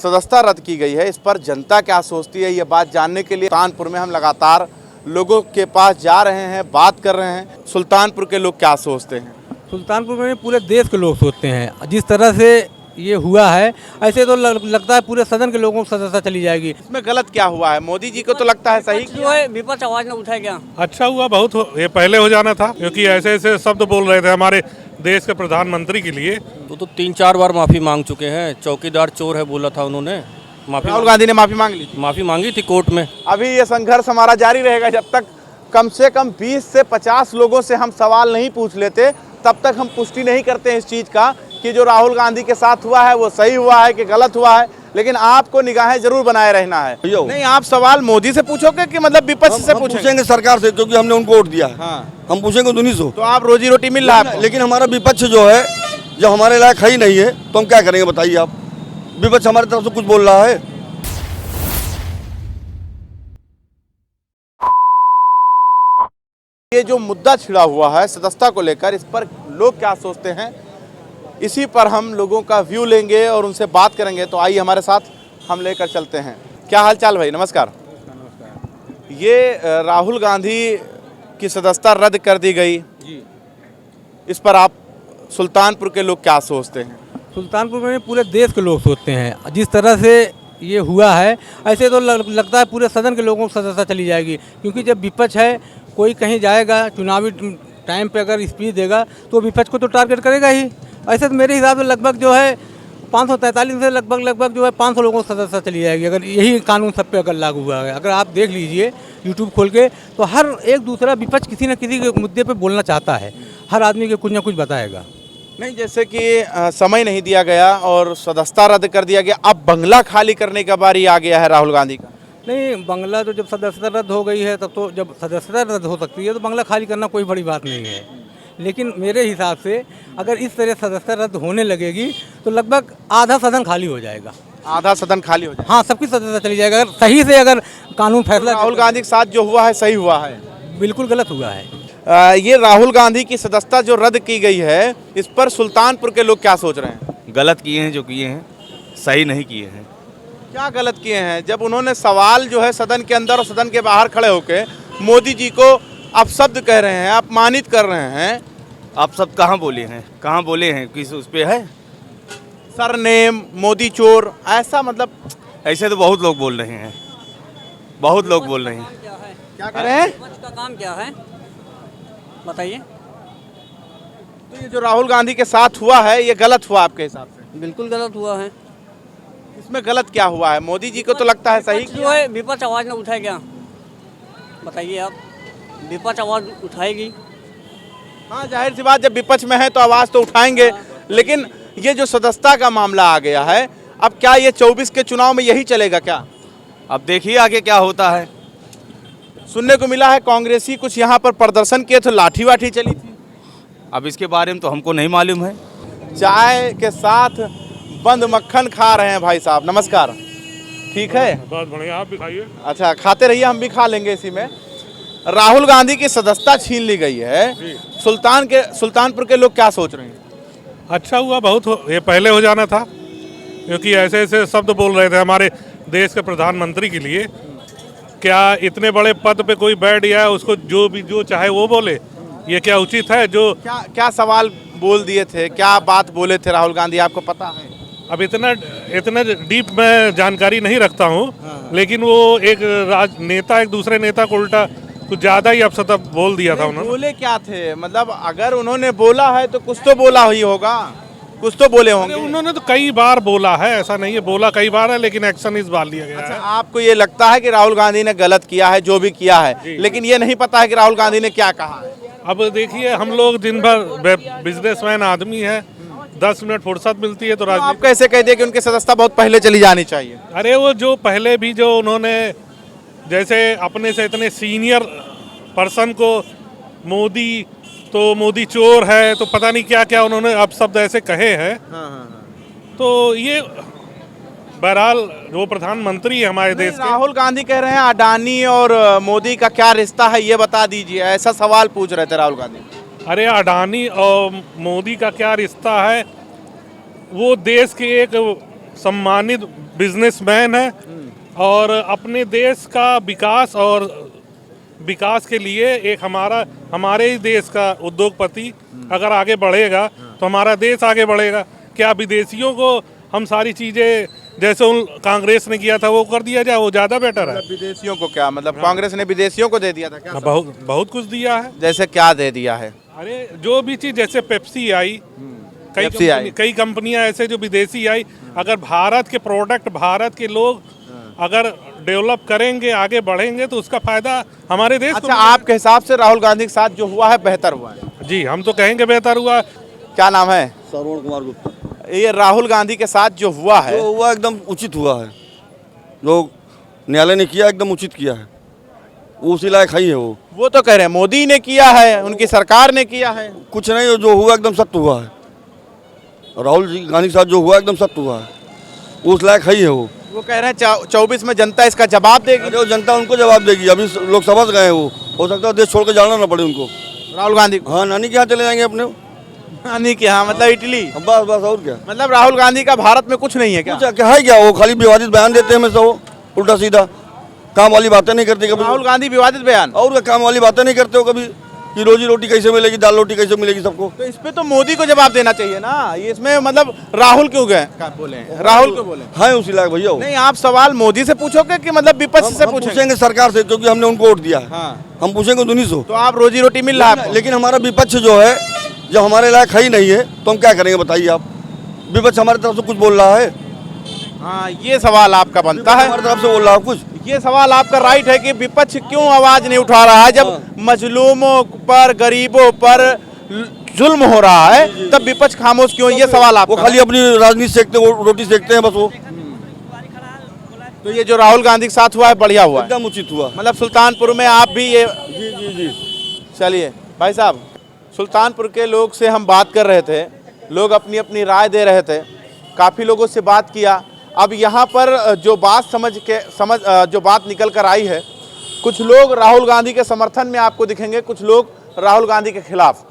सदस्यता रद्द की गई है, इस पर जनता क्या सोचती है, ये बात जानने के लिए सुल्तानपुर में हम लगातार लोगों के पास जा रहे हैं, बात कर रहे हैं। सुल्तानपुर के लोग क्या सोचते हैं? सुल्तानपुर में पूरे देश के लोग सोचते हैं जिस तरह से ये हुआ है, ऐसे तो लगता है पूरे सदन के लोगों को सदस्यता चली जाएगी। इसमें गलत क्या हुआ है? मोदी जी को तो लगता है सही जो है विपक्ष आवाज न उठाए क्या? अच्छा हुआ, बहुत ये पहले हो जाना था, क्योंकि ऐसे ऐसे शब्द बोल रहे थे हमारे देश के प्रधानमंत्री के लिए। तो 3-4 बार माफ़ी मांग चुके हैं। चौकीदार चोर है बोला था उन्होंने, राहुल गांधी ने माफी मांग ली थी। माफ़ी मांगी थी कोर्ट में। अभी ये संघर्ष हमारा जारी रहेगा जब तक कम से कम 20 से 50 लोगों से हम सवाल नहीं पूछ लेते, तब तक हम पुष्टि नहीं करते हैं इस चीज़ का कि जो राहुल गांधी के साथ हुआ है वो सही हुआ है कि गलत हुआ है। लेकिन आपको निगाहें जरूर बनाए रहना है। नहीं, आप सवाल मोदी से पूछोगे कि मतलब विपक्ष से पूछेंगे सरकार से, क्योंकि हमने उनको वोट दिया है। हाँ। हम पूछेंगे उन्हीं से। तो आप रोजी रोटी मिल रहा है, लेकिन हमारा विपक्ष जो है, जब हमारे लायक है ही नहीं है तो हम क्या करेंगे बताइए आप? विपक्ष हमारी तरफ से कुछ बोल रहा है? ये जो मुद्दा छिड़ा हुआ है सदस्यता को लेकर, इस पर लोग क्या सोचते हैं, इसी पर हम लोगों का व्यू लेंगे और उनसे बात करेंगे। तो आइए हमारे साथ हम लेकर चलते हैं। क्या हाल चाल भाई? नमस्कार। ये राहुल गांधी की सदस्यता रद्द कर दी गई जी, इस पर आप सुल्तानपुर के लोग क्या सोचते हैं? सुल्तानपुर में पूरे देश के लोग सोचते हैं जिस तरह से ये हुआ है, ऐसे तो लगता है पूरे सदन के लोगों को सदस्यता चली जाएगी। क्योंकि जब विपक्ष है, कोई कहीं जाएगा चुनावी टाइम पे अगर स्पीच देगा तो विपक्ष को तो टारगेट करेगा ही। ऐसे तो मेरे हिसाब से लगभग जो है 543 से लगभग जो है 500 लोगों को सदस्यता चली जाएगी, अगर यही कानून सब पे अगर लागू हुआ है। अगर आप देख लीजिए यूट्यूब खोल के, तो हर एक दूसरा विपक्ष किसी न किसी के मुद्दे पे बोलना चाहता है, हर आदमी के कुछ ना कुछ बताएगा। नहीं, जैसे कि समय नहीं दिया गया और सदस्यता रद्द कर दिया गया, अब बंगला खाली करने का बारी आ गया है राहुल गांधी का। नहीं, बंगला तो जब सदस्यता रद्द हो गई है तब तो, जब सदस्यता रद्द हो सकती है तो बंगला खाली करना कोई बड़ी बात नहीं है। लेकिन मेरे हिसाब से अगर इस तरह सदस्यता रद्द होने लगेगी तो लगभग आधा सदन खाली हो जाएगा। आधा सदन खाली हो जाएगा? हाँ, सबकी सदस्यता चली जाएगा अगर सही से अगर कानून फैसला। राहुल गांधी के साथ जो हुआ है सही हुआ है? बिल्कुल गलत हुआ है। ये राहुल गांधी की सदस्यता जो रद्द की गई है, इस पर सुल्तानपुर के लोग क्या सोच रहे हैं? गलत किए हैं, जो किए हैं सही नहीं किए हैं। क्या गलत किए हैं? जब उन्होंने सवाल जो है सदन के अंदर और सदन के बाहर खड़े होकर मोदी जी को अपशब्द कह रहे हैं, अपमानित कर रहे हैं। आप सब कहाँ बोले हैं? कहाँ बोले हैं? किस उस पे है? सरनेम, मोदी चोर, ऐसा मतलब ऐसे तो बहुत लोग बोल रहे हैं, बहुत लोग बोल रहे हैं। क्या कर रहे हैं? विपक्ष का काम क्या है बताइए? तो ये जो राहुल गांधी के साथ हुआ है ये गलत हुआ आपके हिसाब से? बिल्कुल गलत हुआ है। इसमें गलत क्या हुआ है? मोदी जी को तो लगता है सही जो है विपक्ष आवाज न उठाए क्या? बताइए आप, विपक्ष आवाज उठाएगी। हाँ, जाहिर सी बात, जब विपक्ष में है तो आवाज़ तो उठाएंगे। लेकिन ये जो सदस्यता का मामला आ गया है, अब क्या ये 24 के चुनाव में यही चलेगा क्या? अब देखिए आगे क्या होता है। सुनने को मिला है कांग्रेसी कुछ यहाँ पर प्रदर्शन किए थे, लाठी वाठी चली थी। अब इसके बारे में तो हमको नहीं मालूम है। चाय के साथ बंद मक्खन खा रहे हैं भाई साहब। नमस्कार, ठीक है? बहुत बढ़िया, आप भी खाइए। अच्छा, खाते रहिए, हम भी खा लेंगे इसी में। राहुल गांधी की सदस्यता छीन ली गई है, सुल्तानपुर के लोग क्या सोच रहे हैं? अच्छा हुआ, बहुत ये पहले हो जाना था, क्योंकि ऐसे ऐसे शब्द बोल रहे थे हमारे देश के प्रधानमंत्री के लिए। क्या इतने बड़े पद पे कोई बैठ गया, उसको जो चाहे वो बोले? ये क्या उचित है? जो क्या सवाल बोल दिए थे, क्या बात बोले थे राहुल गांधी, आपको पता है? अब इतना डीप मैं जानकारी नहीं रखता हूँ, लेकिन वो एक नेता एक दूसरे नेता को उल्टा कुछ ज़्यादा ही अपशब्द बोल दिया था उन्होंने। बोले क्या थे? मतलब अगर उन्होंने बोला है तो कुछ तो बोला ही होगा, कुछ तो बोले होंगे। उन्होंने तो कई बार बोला है, ऐसा नहीं है, बोला कई बार है, लेकिन एक्शन इस बार लिया गया है। आपको ये लगता है कि राहुल गांधी ने गलत किया है जो भी किया है, लेकिन ये नहीं पता है कि राहुल गांधी ने क्या कहा है? अब देखिए, हम लोग दिन भर बिजनेसमैन आदमी है, 10 मिनट फुर्सत मिलती है तो आप कैसे कह दिए कि उनकी सदस्यता बहुत पहले चली जानी चाहिए? अरे वो जो पहले भी जो उन्होंने जैसे अपने से इतने सीनियर पर्सन को मोदी चोर है, तो पता नहीं क्या क्या उन्होंने अब शब्द ऐसे कहे हैं। तो ये बहरहाल वो प्रधानमंत्री है हमारे देश के। राहुल गांधी कह रहे हैं अडानी और मोदी का क्या रिश्ता है, ये बता दीजिए, ऐसा सवाल पूछ रहे थे राहुल गांधी। अरे अडानी और मोदी का क्या रिश्ता है? वो देश के एक सम्मानित बिजनेसमैन है और अपने देश का विकास के लिए एक हमारे ही देश का उद्योगपति अगर आगे बढ़ेगा तो हमारा देश आगे बढ़ेगा। क्या विदेशियों को हम सारी चीज़ें जैसे उन कांग्रेस ने किया था वो कर दिया जाए, वो ज़्यादा बेटर है। विदेशियों को क्या मतलब कांग्रेस ने विदेशियों को दे दिया था क्या? बहुत कुछ दिया है। जैसे क्या दे दिया है? अरे जो भी चीज़ जैसे पेप्सी आई, कई कंपनियां ऐसे जो विदेशी आई, अगर भारत के प्रोडक्ट भारत के लोग अगर डेवलप करेंगे आगे बढ़ेंगे तो उसका फायदा हमारे देश को। अच्छा, आपके हिसाब से राहुल गांधी के साथ जो हुआ है बेहतर हुआ है? जी, हम तो कहेंगे बेहतर हुआ। क्या नाम है? श्रवण कुमार गुप्ता। ये राहुल गांधी के साथ जो हुआ है, जो हुआ एकदम उचित हुआ है, जो न्यायालय ने किया एकदम उचित किया है, वो उसी लायक ही है। वो तो कह रहे हैं मोदी ने किया है, उनकी सरकार ने किया है। कुछ नहीं, जो हुआ एकदम सत्य हुआ है। राहुल जी गांधी के साथ जो हुआ एकदम सत्य हुआ है, उस लायक ही है। वो कह रहे हैं 24 में जनता इसका जवाब देगी। अरे वो जनता उनको जवाब देगी। अभी लोकसभा से गए वो, हो सकता है देश छोड़ के जाना ना पड़े उनको। राहुल गांधी? हाँ, नानी के यहाँ चले जाएंगे अपने। नानी के यहाँ मतलब इटली? बस बस, और क्या। मतलब राहुल गांधी का भारत में कुछ नहीं है क्या? क्या है क्या? वो खाली विवादित बयान देते हैं हमेशा, वो उल्टा सीधा काम वाली बातें नहीं करते कभी। राहुल गांधी विवादित बयान और काम वाली बातें नहीं करते हो कभी कि रोजी रोटी कैसे मिलेगी, दाल रोटी कैसे मिलेगी सबको। तो इस पे तो मोदी को जवाब देना चाहिए ना। ये इसमें मतलब राहुल क्यों गए बोले? राहुल क्यों बोले? हाँ, उसी लायक भैया। नहीं, आप सवाल मोदी से पूछोगे कि मतलब विपक्ष से पूछेंगे सरकार से, क्योंकि हमने उनको वोट दिया है। हाँ। हम पूछेंगे उन्हीं से। तो आप रोजी रोटी मिल रहा है, लेकिन हमारा विपक्ष जो है, जब हमारे लायक है ही नहीं है तो हम क्या करेंगे बताइए आप। विपक्ष हमारी तरफ से कुछ बोल रहा है? हाँ, ये सवाल आपका बनता है। हमारी तरफ से बोल रहा है कुछ? ये सवाल आपका राइट है कि विपक्ष क्यों आवाज नहीं उठा रहा है जब मजलूमों पर, गरीबों पर जुल्म हो रहा है, तब विपक्ष खामोश क्यों? ये सवाल आपका। वो खाली अपनी राजनीति सेकते, वो रोटी सेकते हैं बस वो। तो ये जो राहुल गांधी के साथ हुआ है बढ़िया हुआ है, एकदम उचित हुआ। मतलब सुल्तानपुर में आप भी ये। जी जी जी। चलिए भाई साहब, सुल्तानपुर के लोग से हम बात कर रहे थे, लोग अपनी अपनी राय दे रहे थे, काफ़ी लोगों से बात किया। अब यहाँ पर जो बात निकल कर आई है, कुछ लोग राहुल गांधी के समर्थन में आपको दिखेंगे, कुछ लोग राहुल गांधी के खिलाफ।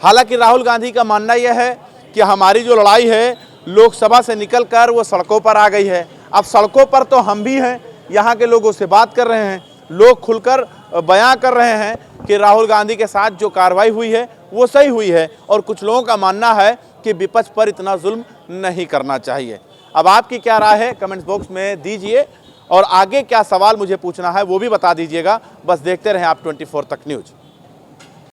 हालांकि राहुल गांधी का मानना यह है कि हमारी जो लड़ाई है लोकसभा से निकल कर वो सड़कों पर आ गई है। अब सड़कों पर तो हम भी हैं, यहाँ के लोगों से बात कर रहे हैं, लोग खुलकर बयां कर रहे हैं कि राहुल गांधी के साथ जो कार्रवाई हुई है वो सही हुई है, और कुछ लोगों का मानना है कि विपक्ष पर इतना जुल्म नहीं करना चाहिए। अब आपकी क्या राय है कमेंट्स बॉक्स में दीजिए, और आगे क्या सवाल मुझे पूछना है वो भी बता दीजिएगा। बस देखते रहें आप 24 तक न्यूज़।